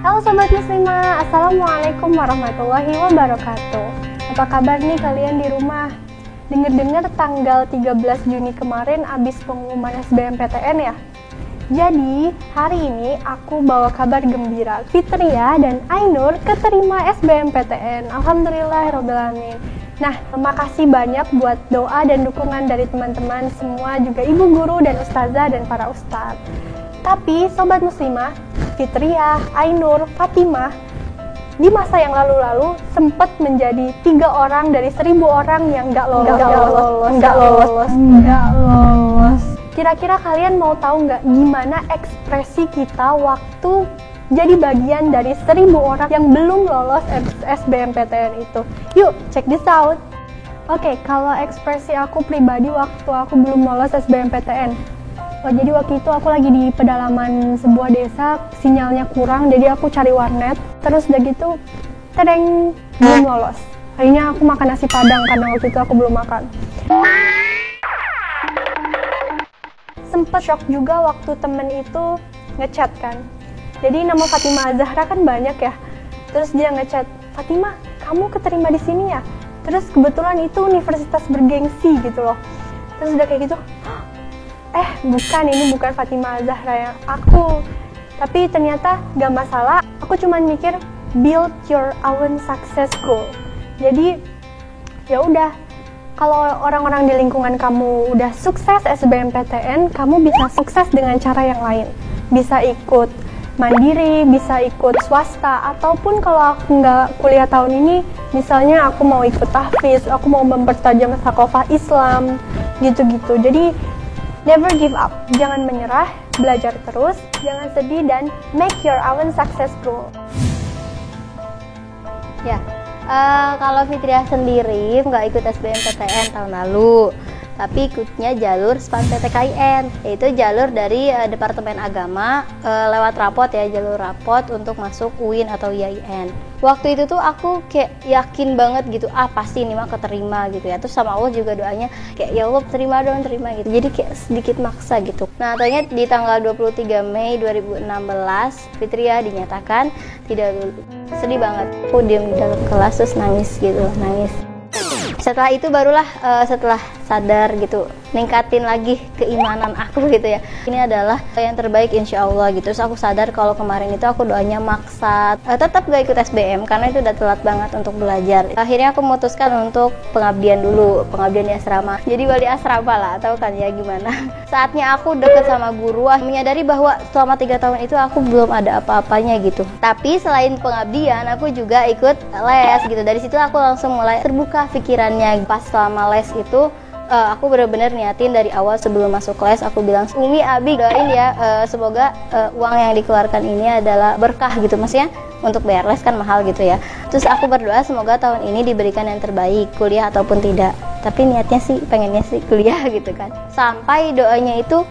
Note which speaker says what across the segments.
Speaker 1: Halo Sobat Muslimah, Assalamualaikum warahmatullahi wabarakatuh. Apa kabar nih kalian di rumah? Dengar-dengar tanggal 13 Juni kemarin abis pengumuman SBMPTN ya? Jadi, hari ini aku bawa kabar gembira. Fitria dan Ainur keterima SBMPTN. Alhamdulillahirrahmanirrahim. Nah, terima kasih banyak buat doa dan dukungan dari teman-teman semua, juga ibu guru dan ustazah dan para ustadz. Tapi, Sobat Muslimah, Fitria, Ainur, Fatimah, di masa yang lalu-lalu sempat menjadi 3 orang dari 1000 orang yang nggak lolos. Kira-kira kalian mau tahu nggak gimana ekspresi kita waktu jadi bagian dari 1000 orang yang belum lolos SBMPTN itu? Yuk, check this out. Oke, kalau ekspresi aku pribadi waktu aku belum lolos SBMPTN. Jadi waktu itu aku lagi di pedalaman sebuah desa, sinyalnya kurang, jadi aku cari warnet. Terus udah gitu, tereng, belum lolos. Akhirnya aku makan nasi padang karena waktu itu aku belum makan. Sempet shock juga waktu temen itu ngechat kan. Jadi nama Fatimah Zahra kan banyak ya. Terus dia ngechat, Fatimah, kamu keterima di sini ya? Terus kebetulan itu universitas bergengsi gitu loh. Terus udah kayak gitu, bukan, ini bukan Fatimah Zahra yang aku. Tapi ternyata gak masalah, aku cuman mikir build your own success goal. Jadi ya udah, kalau orang-orang di lingkungan kamu udah sukses SBMPTN, kamu bisa sukses dengan cara yang lain. Bisa ikut mandiri, bisa ikut swasta, ataupun kalau aku nggak kuliah tahun ini, misalnya aku mau ikut tahfiz, aku mau mempertajam thaqafah Islam, gitu-gitu. Jadi never give up, jangan menyerah, belajar terus, jangan sedih, dan make your own success goal.
Speaker 2: Ya, kalau Fitria sendiri nggak ikut SBMPTN tahun lalu, tapi ikutnya jalur SPAN PTKIN, yaitu jalur dari Departemen Agama lewat rapot ya, jalur rapot untuk masuk UIN atau IAIN. Waktu itu tuh aku kayak yakin banget gitu, pasti ini mah keterima gitu ya. Terus sama Allah juga doanya kayak, ya Allah terima dong, terima gitu. Jadi kayak sedikit maksa gitu. Nah, ternyata di tanggal 23 Mei 2016 Fitria dinyatakan tidak lulus. Sedih banget. Aku diam di dalam kelas terus nangis gitu, nangis. Setelah itu barulah setelah sadar gitu, ningkatin lagi keimanan aku gitu ya. Ini adalah yang terbaik insya Allah gitu. Terus aku sadar kalau kemarin itu aku doanya maksa, tetap gak ikut SBM karena itu udah telat banget untuk belajar. Akhirnya aku memutuskan untuk pengabdian dulu, pengabdian di asrama. Jadi wali asrama lah, tahu kan ya gimana. Saatnya aku deket sama guru, menyadari bahwa selama 3 tahun itu aku belum ada apa-apanya gitu. Tapi selain pengabdian, aku juga ikut les gitu. Dari situ aku langsung mulai terbuka pikirannya. Pas selama les itu aku benar-benar niatin dari awal sebelum masuk kelas. Aku bilang, Umi, Abi doain ya semoga uang yang dikeluarkan ini adalah berkah gitu. Maksudnya untuk bayar les kan mahal gitu ya. Terus aku berdoa semoga tahun ini diberikan yang terbaik, kuliah ataupun tidak. Tapi niatnya sih pengennya sih kuliah gitu kan. Sampai doanya itu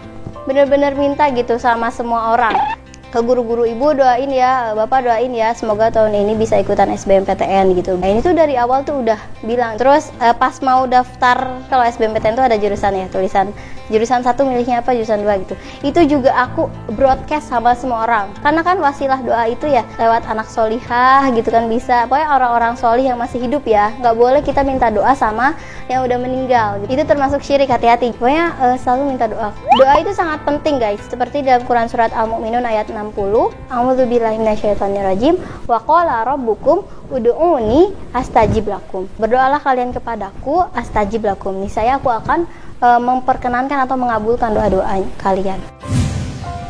Speaker 2: benar-benar minta gitu sama semua orang. Ke guru-guru, ibu doain ya, bapak doain ya, semoga tahun ini bisa ikutan SBMPTN gitu. Nah, ini tuh dari awal tuh udah bilang. Terus pas mau daftar, kalau SBMPTN tuh ada jurusan ya, tulisan jurusan 1 milihnya apa, jurusan 2 gitu. Itu juga aku broadcast sama semua orang. Karena kan wasilah doa itu ya lewat anak solihah gitu kan bisa. Pokoknya orang-orang solih yang masih hidup ya, nggak boleh kita minta doa sama yang udah meninggal. Itu termasuk syirik, hati-hati. Pokoknya selalu minta doa. Doa itu sangat penting guys. Seperti dalam Quran surat Al-Mu'minun ayat 60, A'udzubillahi minasyaitonirrajim, wa qala rabbukum ud'uni astajib lakum. Berdoalah kalian kepadaku, astajib lakum. Niscaya aku akan memperkenankan atau mengabulkan doa-doa kalian.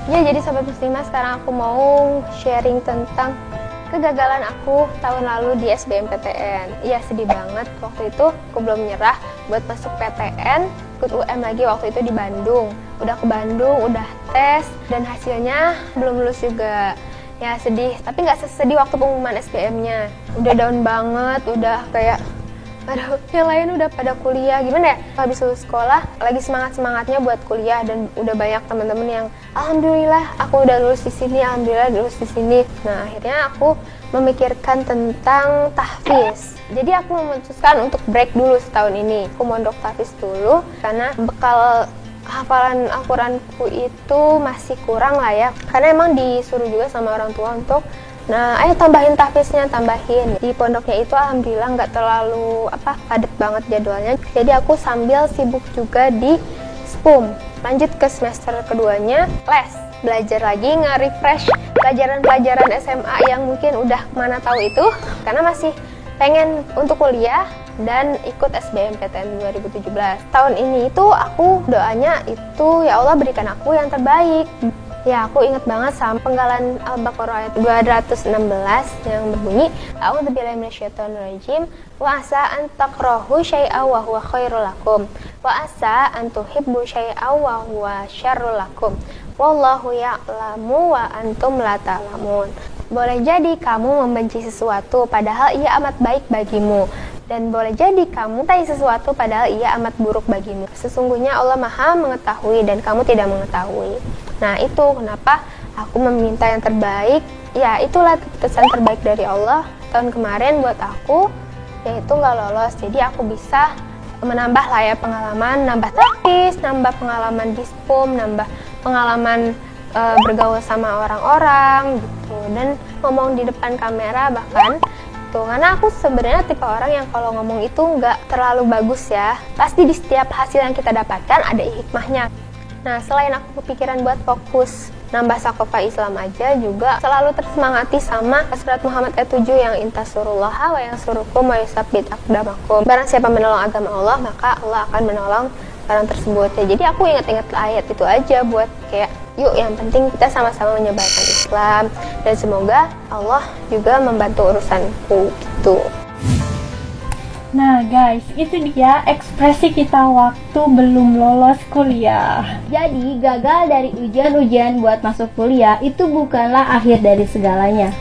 Speaker 1: Ya, jadi Sobat Muslimah, sekarang aku mau sharing tentang kegagalan aku tahun lalu di SBMPTN. Iya, sedih banget. Waktu itu aku belum nyerah buat masuk PTN, ikut UM lagi waktu itu di Bandung. Udah ke Bandung, udah tes, dan hasilnya belum lulus juga. Ya sedih, tapi nggak sesedih waktu pengumuman SBM-nya. Udah down banget, udah kayak, aduh, yang lain udah pada kuliah, gimana ya? Habis lulus sekolah, lagi semangat-semangatnya buat kuliah, dan udah banyak teman-teman yang alhamdulillah aku udah lulus di sini, alhamdulillah lulus di sini. Nah, akhirnya aku memikirkan tentang tahfiz. Jadi aku memutuskan untuk break dulu setahun ini. Aku mondok tahfiz dulu karena bekal hafalan Al-Quranku itu masih kurang lah ya. Karena emang disuruh juga sama orang tua untuk Nah, ayo tambahin tahfiznya, tambahin. Di pondoknya itu alhamdulillah nggak terlalu padat banget jadwalnya. Jadi aku sambil sibuk juga di SPUM. Lanjut ke semester keduanya, les. Belajar lagi, nge-refresh pelajaran-pelajaran SMA yang mungkin udah mana tahu itu. Karena masih pengen untuk kuliah dan ikut SBMPTN 2017. Tahun ini itu aku doanya itu, ya Allah berikan aku yang terbaik. Ya, aku ingat banget sama penggalan Al-Baqarah ayat 216 yang berbunyi, A'udzubillahi minasyaitonirrajim, wa asa an takrahu syai'an wa huwa khairul lakum, wa asa an tuhibbu syai'an wa huwa syarrul lakum, wallahu ya'lamu wa antum la ta'lamun. Boleh jadi kamu membenci sesuatu padahal ia amat baik bagimu, dan boleh jadi kamu tahu sesuatu padahal ia amat buruk bagimu. Sesungguhnya Allah Maha mengetahui dan kamu tidak mengetahui. Nah, itu kenapa aku meminta yang terbaik. Ya, itulah keputusan terbaik dari Allah tahun kemarin buat aku, yaitu nggak lolos. Jadi aku bisa menambah lah ya pengalaman, nambah tahfiz, nambah pengalaman di SPUM, nambah pengalaman bergaul sama orang-orang gitu, dan ngomong di depan kamera bahkan tuh. Karena aku sebenarnya tipe orang yang kalau ngomong itu nggak terlalu bagus ya. Pasti di setiap hasil yang kita dapatkan ada hikmahnya. Nah, selain aku kepikiran buat fokus nambah sakofa Islam aja, juga selalu tersemangati sama surat Muhammad ayat 7 yang intasurullaha wa yansurukum wa yusabbit aqdamakum. Barang siapa menolong agama Allah, maka Allah akan menolong orang tersebut. Ya, jadi aku ingat-ingat ayat itu aja buat kayak, yuk yang penting kita sama-sama menyebarkan Islam, dan semoga Allah juga membantu urusanku gitu.
Speaker 3: Nah guys, itu dia ekspresi kita waktu belum lolos kuliah.
Speaker 2: Jadi gagal dari ujian-ujian buat masuk kuliah itu bukanlah akhir dari segalanya.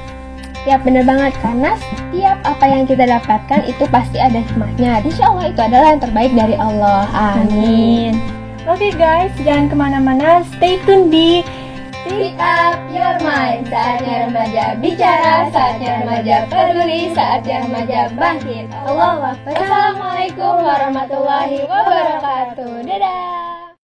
Speaker 1: Ya bener banget, karena setiap apa yang kita dapatkan itu pasti ada hikmahnya. Insya Allah itu adalah yang terbaik dari Allah. Amin.
Speaker 3: Oke guys, jangan kemana-mana, stay tune di
Speaker 2: Speak up your mind. Saatnya remaja bicara, saatnya remaja peduli, saatnya remaja bangkit. Allahu Akbar. Assalamualaikum warahmatullahi wabarakatuh. Dadah.